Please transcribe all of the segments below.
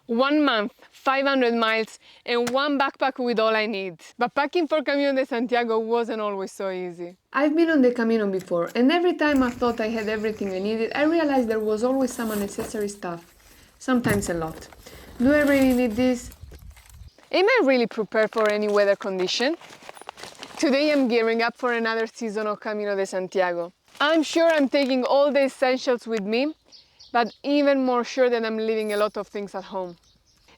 1 month, 500 miles, and one backpack with all I need. But packing for Camino de Santiago wasn't always so easy. I've been on the Camino before, and every time I thought I had everything I needed, I realized there was always some unnecessary stuff. Sometimes a lot. Do I really need this? Am I really prepared for any weather condition? Today I'm gearing up for another season of Camino de Santiago. I'm sure I'm taking all the essentials with me, but even more sure that I'm leaving a lot of things at home.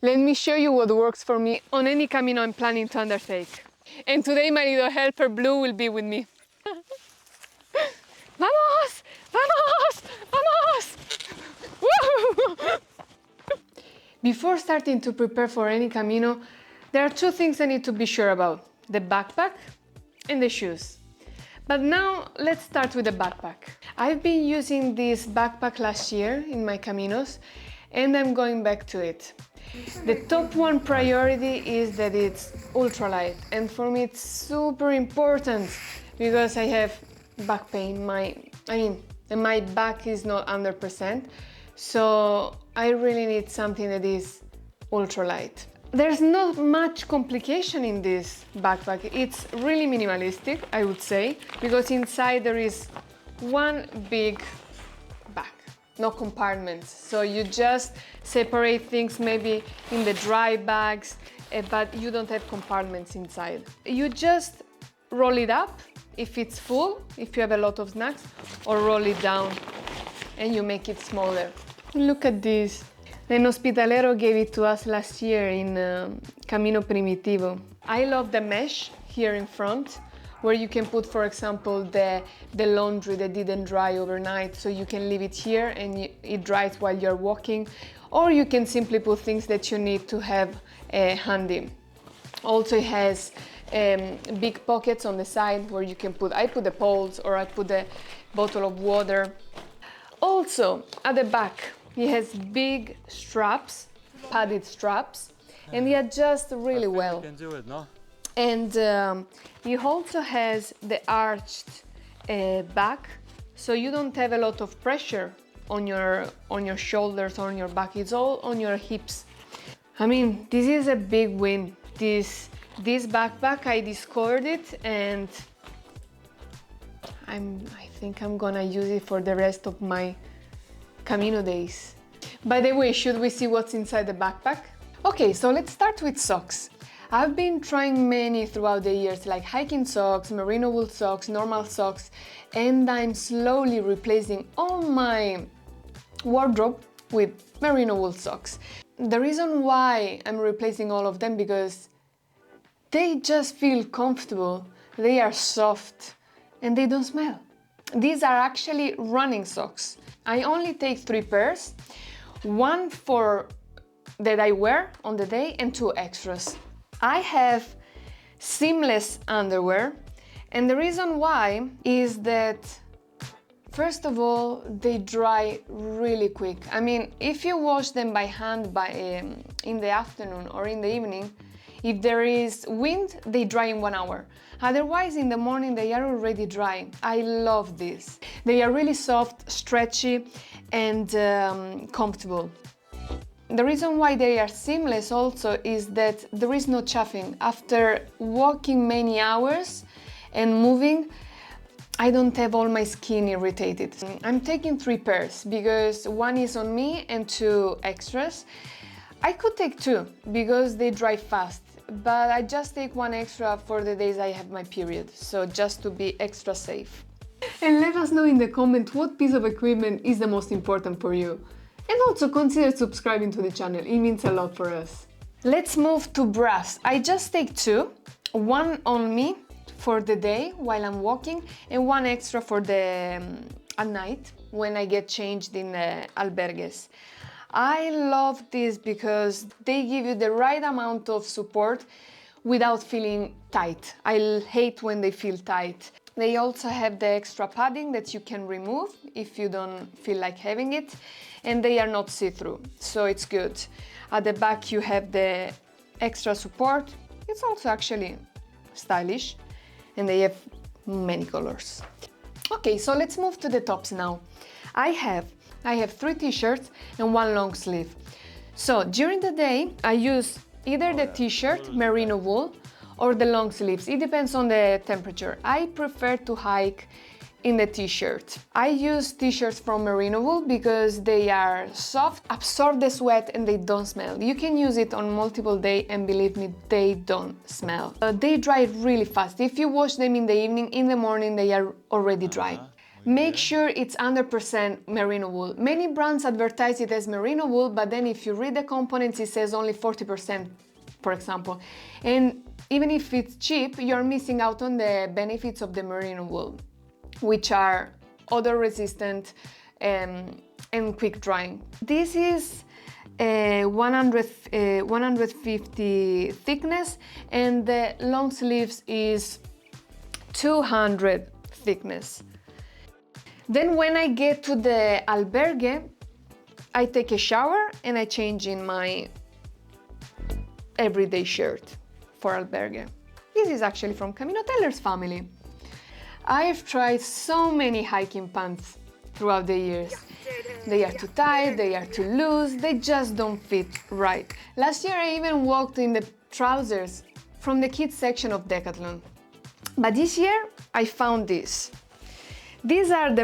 Let me show you what works for me on any Camino I'm planning to undertake. And today my little helper Blue will be with me. Vamos! Vamos! Vamos! Woo! Before starting to prepare for any Camino, there are two things I need to be sure about: the backpack and the shoes. But now let's start with the backpack. I've been using this backpack last year in my Caminos, and I'm going back to it. The top one priority is that it's ultralight, and for me it's super important because I have back pain. My back is not 100%, so I really need something that is ultralight. There's not much complication in this backpack. It's really minimalistic, I would say, because inside there is one big bag, no compartments. So you just separate things maybe in the dry bags, but you don't have compartments inside. You just roll it up if it's full, if you have a lot of snacks, or roll it down and you make it smaller. Look at this. An Hospitalero gave it to us last year in Camino Primitivo. I love the mesh here in front, where you can put, for example, the laundry that didn't dry overnight, so you can leave it here and it dries while you're walking, or you can simply put things that you need to have handy. Also, it has big pockets on the side where you can put, I put the poles or I put a bottle of water. Also, at the back, it has big straps, padded straps, and they adjust really well. You can do it, no? And it also has the arched back, so you don't have a lot of pressure on your shoulders or on your back. It's all on your hips. I mean, this is a big win. This backpack, I discovered it, and I think I'm gonna use it for the rest of my Camino days. By the way, should we see what's inside the backpack? Okay, so let's start with socks. I've been trying many throughout the years, like hiking socks, merino wool socks, normal socks, and I'm slowly replacing all my wardrobe with merino wool socks. The reason why I'm replacing all of them because they just feel comfortable, they are soft, and they don't smell. These are actually running socks. I only take 3 pairs, one for that I wear on the day and 2 extras. I have seamless underwear, and the reason why is that, first of all, they dry really quick. I mean, if you wash them by hand in the afternoon or in the evening, if there is wind, they dry in 1 hour. Otherwise, in the morning, they are already dry. I love this. They are really soft, stretchy, and comfortable. The reason why they are seamless also is that there is no chafing. After walking many hours and moving, I don't have all my skin irritated. I'm taking 3 pairs because one is on me and 2 extras. I could take 2 because they dry fast, but I just take 1 extra for the days I have my period, so just to be extra safe. And let us know in the comment what piece of equipment is the most important for you. And also consider subscribing to the channel, it means a lot for us. Let's move to bras. I just take 2, one on me for the day while I'm walking and 1 extra for the at night when I get changed in albergues. I love this because they give you the right amount of support without feeling tight. I hate when they feel tight. They also have the extra padding that you can remove if you don't feel like having it, and they are not see-through, so it's good. At the back you have the extra support. It's also actually stylish, and they have many colors. Okay, so let's move to the tops now. I have 3 t-shirts and 1 long sleeve. So during the day, I use either the t-shirt, merino wool, or the long sleeves. It depends on the temperature. I prefer to hike in the t-shirt. I use t-shirts from merino wool because they are soft, absorb the sweat, and they don't smell. You can use it on multiple days, and believe me, they don't smell. They dry really fast. If you wash them in the evening, in the morning they are already dry. Make sure it's 100% merino wool. Many brands advertise it as merino wool, but then if you read the components, it says only 40%, for example. And even if it's cheap, you're missing out on the benefits of the merino wool, which are odor resistant and quick drying. This is 150 thickness, and the long sleeves is 200 thickness. Then when I get to the albergue, I take a shower and I change in my everyday shirt for albergue. This is actually from Caminotellers family. I've tried so many hiking pants throughout the years. They are too tight, they are too loose, they just don't fit right. Last year I even walked in the trousers from the kids section of Decathlon. But this year I found this. These are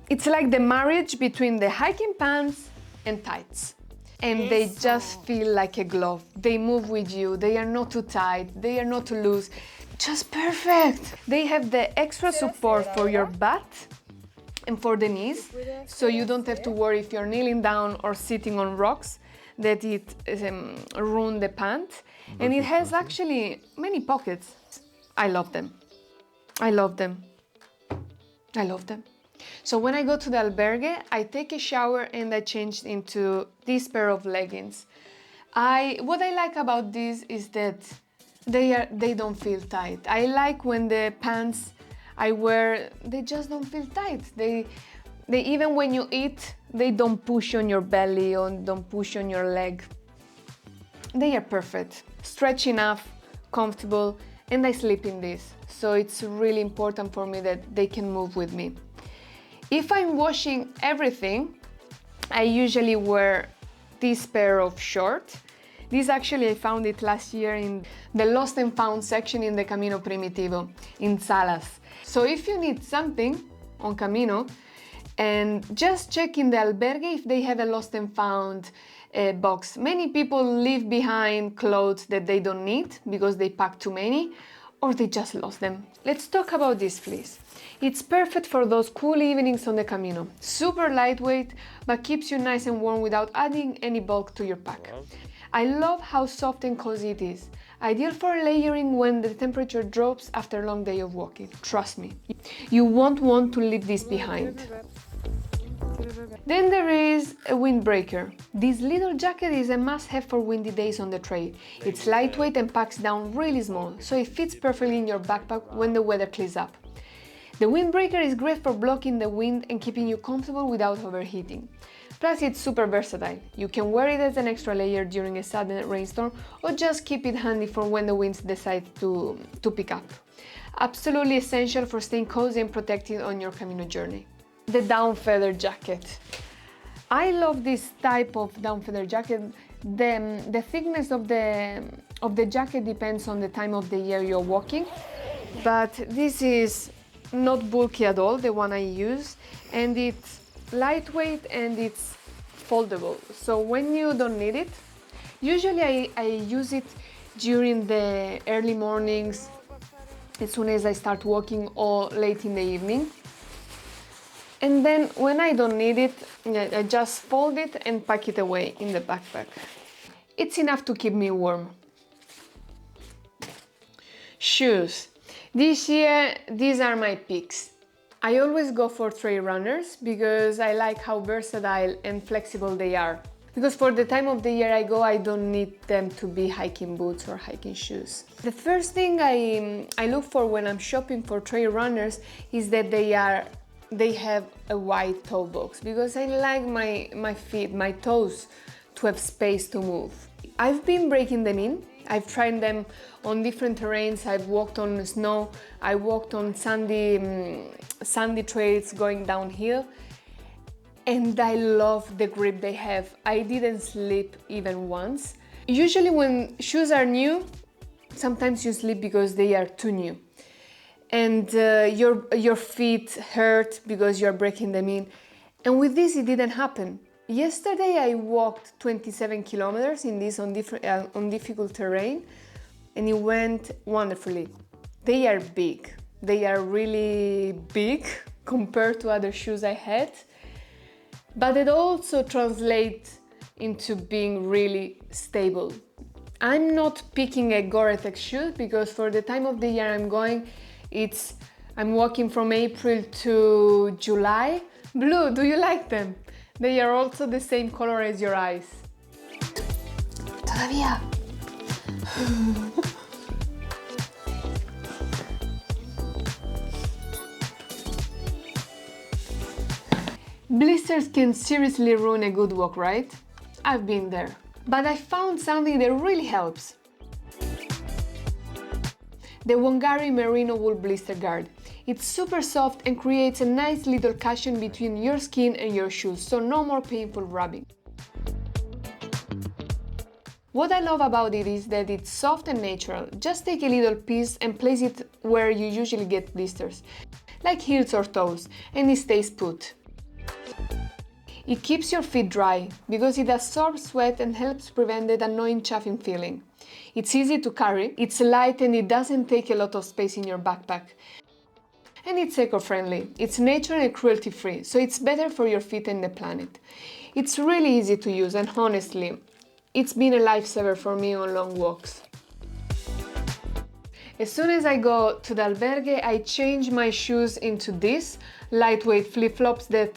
it's like the marriage between the hiking pants and tights. And they just feel like a glove. They move with you, they are not too tight, they are not too loose. Just perfect! They have the extra support for your butt and for the knees, so you don't have to worry if you're kneeling down or sitting on rocks that it ruin the pant. And it has actually many pockets. I love them. I love them. I love them. So when I go to the albergue, I take a shower and I change into this pair of leggings. What I like about this is that they don't feel tight. I like when the pants I wear, they just don't feel tight. They even when you eat, they don't push on your belly or don't push on your leg. They are perfect, stretch enough, comfortable, and I sleep in this. So it's really important for me that they can move with me. If I'm washing everything, I usually wear this pair of shorts. This actually I found it last year in the Lost and Found section in the Camino Primitivo in Salas. So if you need something on Camino, and just check in the albergue if they have a Lost and Found box. Many people leave behind clothes that they don't need because they pack too many or they just lost them. Let's talk about this fleece. It's perfect for those cool evenings on the Camino. Super lightweight, but keeps you nice and warm without adding any bulk to your pack. I love how soft and cozy it is. Ideal for layering when the temperature drops after a long day of walking. Trust me, you won't want to leave this behind. Then there is a windbreaker. This little jacket is a must-have for windy days on the trail. It's lightweight and packs down really small, so it fits perfectly in your backpack when the weather clears up. The windbreaker is great for blocking the wind and keeping you comfortable without overheating. Plus, it's super versatile. You can wear it as an extra layer during a sudden rainstorm or just keep it handy for when the winds decide to pick up. Absolutely essential for staying cozy and protected on your Camino journey. The down feather jacket. I love this type of down feather jacket. The thickness of the jacket depends on the time of the year you're walking, but this is not bulky at all, the one I use, and it's lightweight and it's foldable. So when you don't need it, usually I use it during the early mornings, as soon as I start walking, or late in the evening. And then when I don't need it, I just fold it and pack it away in the backpack. It's enough to keep me warm. Shoes. This year, these are my picks. I always go for trail runners because I like how versatile and flexible they are. Because for the time of the year I go, I don't need them to be hiking boots or hiking shoes. The first thing I look for when I'm shopping for trail runners is that they have a wide toe box, because I like my feet, my toes, to have space to move. I've been breaking them in. I've tried them on different terrains. I've walked on snow, I walked on sandy trails going downhill, and I love the grip they have. I didn't slip even once. Usually when shoes are new, sometimes you slip because they are too new. And your feet hurt because you're breaking them in. And with this, it didn't happen. Yesterday, I walked 27 kilometers in this on difficult terrain, and it went wonderfully. They are big. They are really big compared to other shoes I had, but it also translates into being really stable. I'm not picking a Gore-Tex shoe because for the time of the year I'm going, I'm walking from April to July. Blue, do you like them? They are also the same color as your eyes. Todavía. Blisters can seriously ruin a good walk, right? I've been there. But I found something that really helps. The Wangari Merino Wool Blister Guard. It's super soft and creates a nice little cushion between your skin and your shoes, so no more painful rubbing. What I love about it is that it's soft and natural. Just take a little piece and place it where you usually get blisters, like heels or toes, and it stays put. It keeps your feet dry because it absorbs sweat and helps prevent that annoying chafing feeling. It's easy to carry, it's light and it doesn't take a lot of space in your backpack. And it's eco-friendly, it's natural and cruelty-free, so it's better for your feet and the planet. It's really easy to use and honestly, it's been a lifesaver for me on long walks. As soon as I go to the albergue, I change my shoes into these lightweight flip-flops that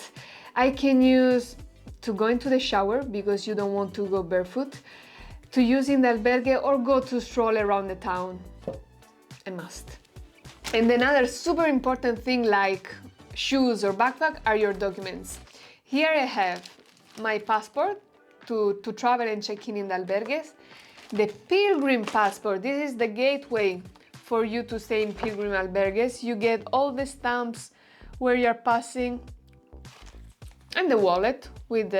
I can use to go into the shower because you don't want to go barefoot, to use in the albergue or go to stroll around the town. A must. And another super important thing like shoes or backpack are your documents. Here I have my passport to travel and check in the albergues, the pilgrim passport. This is the gateway for you to stay in pilgrim albergues. You get all the stamps where you're passing and the wallet with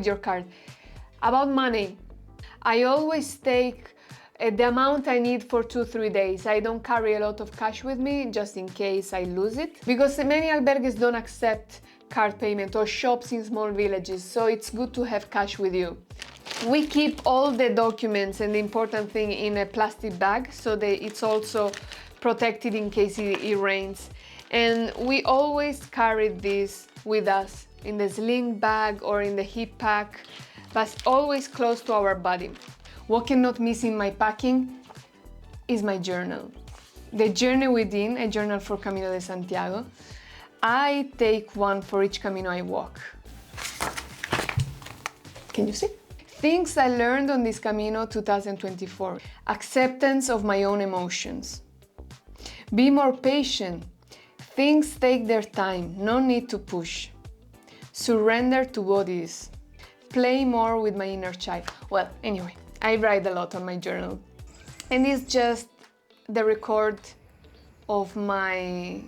your card. About money, I always take the amount I need for 2-3 days. I don't carry a lot of cash with me just in case I lose it because many albergues don't accept card payment or shops in small villages, so it's good to have cash with you. We keep all the documents and the important thing in a plastic bag so that it's also protected in case it rains. And we always carry this with us in the sling bag or in the hip pack, but always close to our body. What cannot miss in my packing is my journal. The Journey Within, a journal for Camino de Santiago. I take one for each Camino I walk. Can you see? Things I learned on this Camino 2024. Acceptance of my own emotions. Be more patient. Things take their time, no need to push. Surrender to what is. Play more with my inner child. Well, anyway, I write a lot on my journal. And it's just the record of my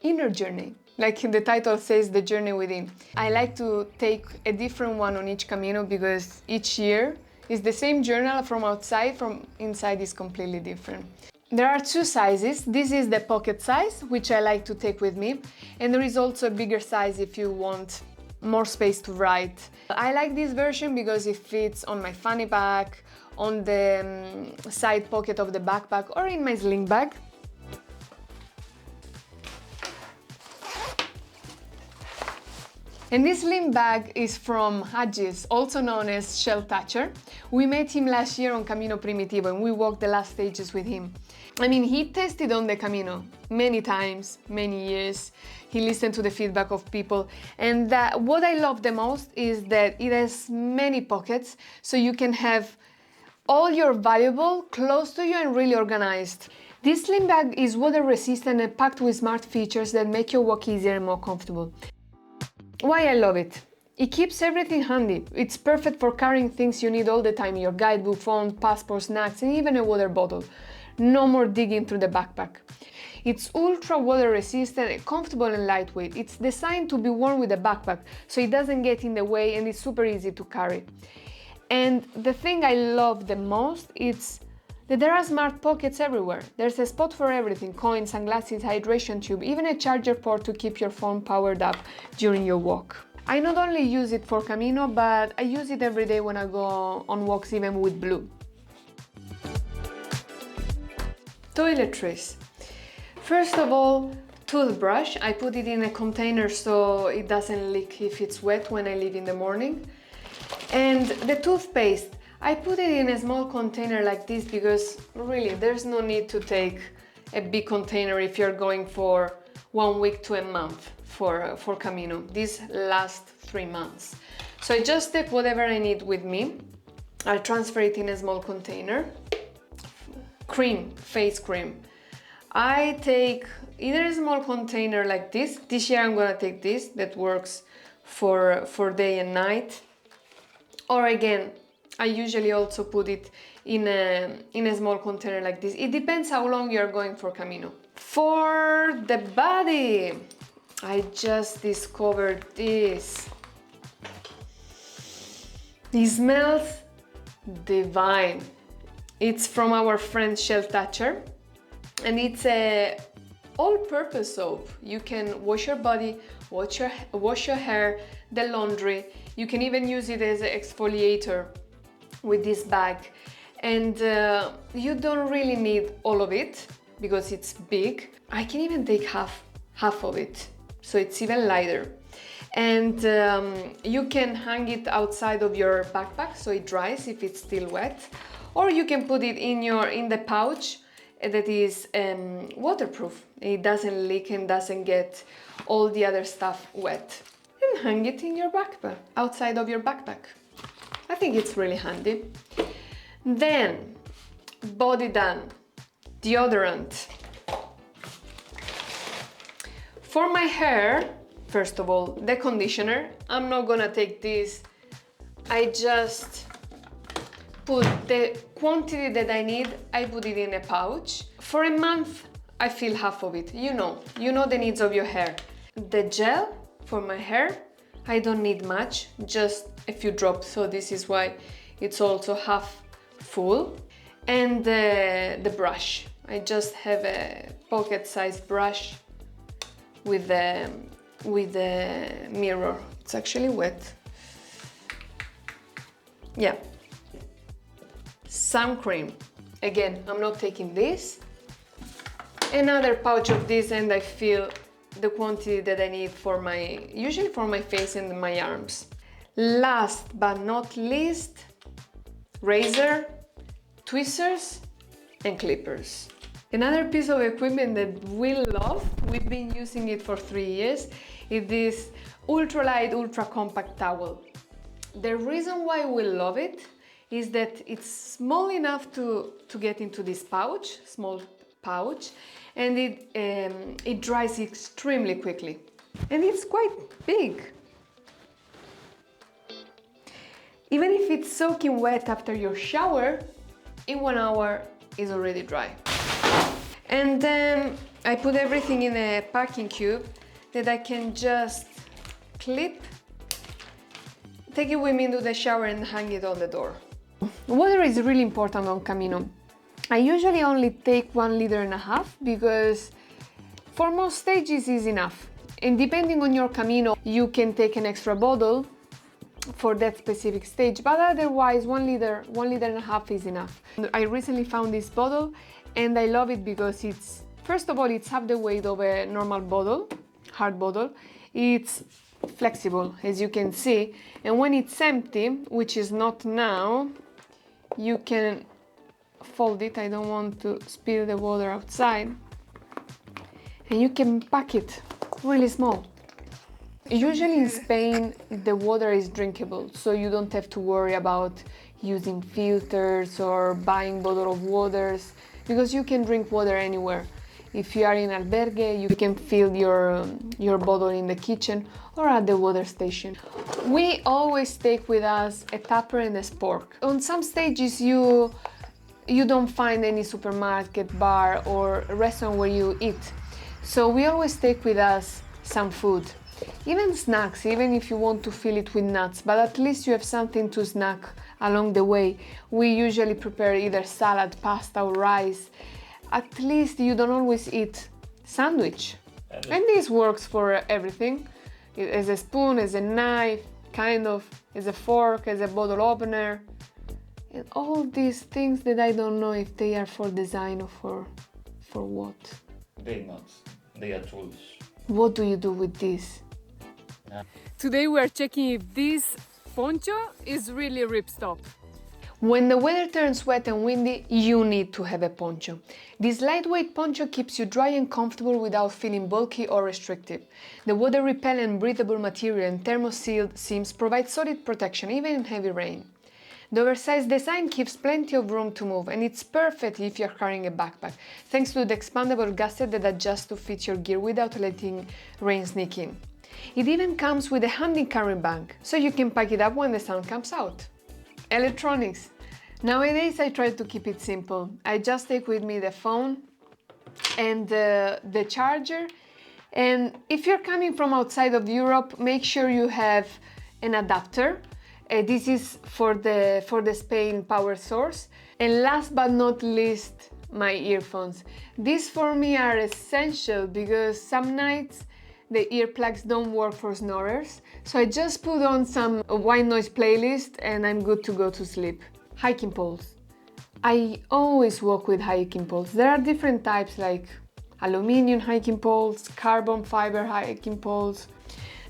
inner journey. Like the title says, The Journey Within. I like to take a different one on each Camino because each year is the same journal from outside, from inside is completely different. There are two sizes. This is the pocket size, which I like to take with me. And there is also a bigger size if you want more space to write. I like this version because it fits on my fanny pack, on the side pocket of the backpack or in my sling bag. And this sling bag is from Hagis, also known as Shell Toucher. We met him last year on Camino Primitivo and we walked the last stages with him. I mean, he tested on the Camino many times, many years. He listened to the feedback of people. And what I love the most is that it has many pockets, so you can have all your valuable close to you and really organized. This sling bag is water resistant and packed with smart features that make your walk easier and more comfortable. Why I love it? It keeps everything handy. It's perfect for carrying things you need all the time, your guidebook, phone, passport, snacks, and even a water bottle. No more digging through the backpack. It's ultra water resistant, comfortable and lightweight. It's designed to be worn with a backpack, so it doesn't get in the way and it's super easy to carry. And the thing I love the most is that there are smart pockets everywhere. There's a spot for everything: coins, sunglasses, hydration tube, even a charger port to keep your phone powered up during your walk. I not only use it for Camino, but I use it every day when I go on walks, even with Blue. Toiletries. First of all, toothbrush. I put it in a container so it doesn't leak if it's wet when I leave in the morning. And the toothpaste, I put it in a small container like this because really there's no need to take a big container if you're going for 1 week to a month for Camino. These last 3 months. So I just take whatever I need with me. I'll transfer it in a small container. Cream, face cream. I take either a small container like this. This year I'm gonna take this that works for day and night. Or again, I usually also put it in a small container like this. It depends how long you're going for Camino. For the body, I just discovered this. It smells divine. It's from our friend Shell Toucher, and it's a all-purpose soap. You can wash your body, wash your hair, the laundry. You can even use it as an exfoliator with this bag. And you don't really need all of it because it's big. I can even take half of it, so it's even lighter. And you can hang it outside of your backpack so it dries if it's still wet, or you can put it in the pouch that is waterproof. It doesn't leak and doesn't get all the other stuff wet. And hang it in your backpack, outside of your backpack. I think it's really handy. Then, body done, deodorant. For my hair, first of all, the conditioner. I'm not gonna take this. I just put the quantity that I need, I put it in a pouch. For a month, I fill half of it. You know the needs of your hair. The gel for my hair, I don't need much, just a few drops, so this is why it's also half full. And the brush, I just have a pocket-sized brush with the mirror. It's actually wet. Yeah. Sun cream. Again, I'm not taking this. Another pouch of this, and I fill the quantity that I need usually for my face and my arms. Last but not least, razor, tweezers, and clippers. Another piece of equipment that we love, we've been using it for 3 years, is this ultralight, ultra compact towel. The reason why we love it is that it's small enough to get into this pouch, small pouch, and it dries extremely quickly. And it's quite big. Even if it's soaking wet after your shower, in 1 hour it's already dry. And then I put everything in a packing cube that I can just clip, take it with me into the shower and hang it on the door. Water is really important on Camino. I usually only take 1.5 liters because for most stages is enough. And depending on your Camino, you can take an extra bottle for that specific stage, but otherwise 1.5 liters is enough. I recently found this bottle and I love it because it's, first of all, it's half the weight of a normal bottle, hard bottle. It's flexible, as you can see, and when it's empty, which is not now, you can fold it. I don't want to spill the water outside, and you can pack it really small. Usually in Spain the water is drinkable, so you don't have to worry about using filters or buying bottle of waters, because you can drink water anywhere. If you are in albergue, you can fill your bottle in the kitchen or at the water station. We always take with us a tupper and a spork. On some stages you you don't find any supermarket, bar or restaurant where you eat. So we always take with us some food, even snacks, even if you want to fill it with nuts, but at least you have something to snack along the way. We usually prepare either salad, pasta or rice. At least you don't always eat sandwich. And this works for everything. As a spoon, as a knife, kind of, as a fork, as a bottle opener. And all these things that I don't know if they are for design or for what. They're not. They are tools. What do you do with this? Today we are checking if this poncho is really ripstop. When the weather turns wet and windy, you need to have a poncho. This lightweight poncho keeps you dry and comfortable without feeling bulky or restrictive. The water-repellent, breathable material and thermo-sealed seams provide solid protection even in heavy rain. The oversized design keeps plenty of room to move, and it's perfect if you're carrying a backpack, thanks to the expandable gasket that adjusts to fit your gear without letting rain sneak in. It even comes with a handy carry bag, so you can pack it up when the sun comes out. Electronics. Nowadays I try to keep it simple. I just take with me the phone and the charger, and if you're coming from outside of Europe, make sure you have an adapter. This is for the Spain power source. And last but not least, my earphones. These for me are essential because some nights the earplugs don't work for snorers. So I just put on some white noise playlist and I'm good to go to sleep. Hiking poles. I always walk with hiking poles. There are different types like aluminium hiking poles, carbon fiber hiking poles.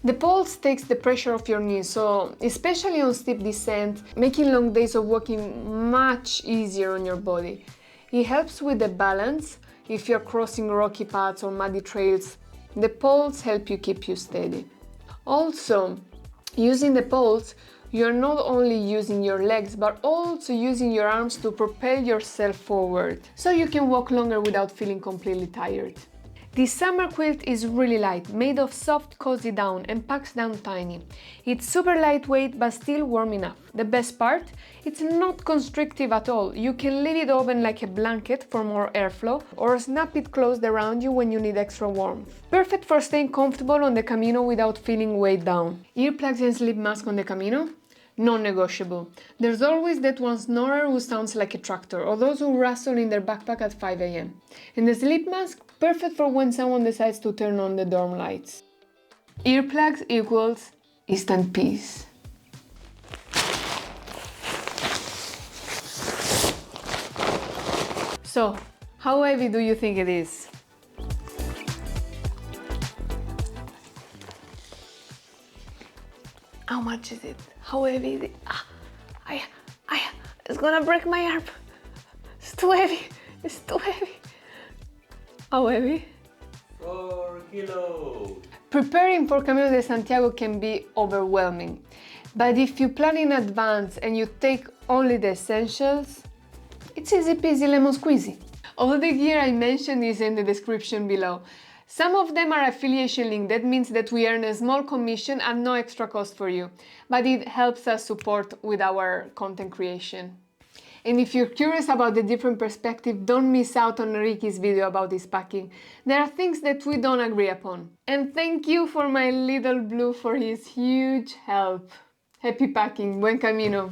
The poles takes the pressure off your knees, so especially on steep descent, making long days of walking much easier on your body. It helps with the balance if you're crossing rocky paths or muddy trails. The poles help you keep you steady. Also, using the poles, you're not only using your legs but also using your arms to propel yourself forward, so you can walk longer without feeling completely tired. This summer quilt is really light, made of soft, cozy down and packs down tiny. It's super lightweight but still warm enough. The best part? It's not constrictive at all. You can leave it open like a blanket for more airflow or snap it closed around you when you need extra warmth. Perfect for staying comfortable on the Camino without feeling weighed down. Earplugs and sleep mask on the Camino? Non-negotiable. There's always that one snorer who sounds like a tractor, or those who rustle in their backpack at 5 a.m. And the sleep mask? Perfect for when someone decides to turn on the dorm lights. Earplugs equals instant peace. So, how heavy do you think it is? How much is it? How heavy is it? It's gonna break my arm. It's too heavy. It's too heavy. How heavy? 4 kilos. Preparing for Camino de Santiago can be overwhelming, but if you plan in advance and you take only the essentials, it's easy peasy lemon squeezy. All the gear I mentioned is in the description below. Some of them are affiliation linked. That means that we earn a small commission at no extra cost for you, but it helps us support with our content creation. And if you're curious about the different perspective, don't miss out on Ricky's video about this packing. There are things that we don't agree upon. And thank you for my little blue for his huge help. Happy packing, buen camino!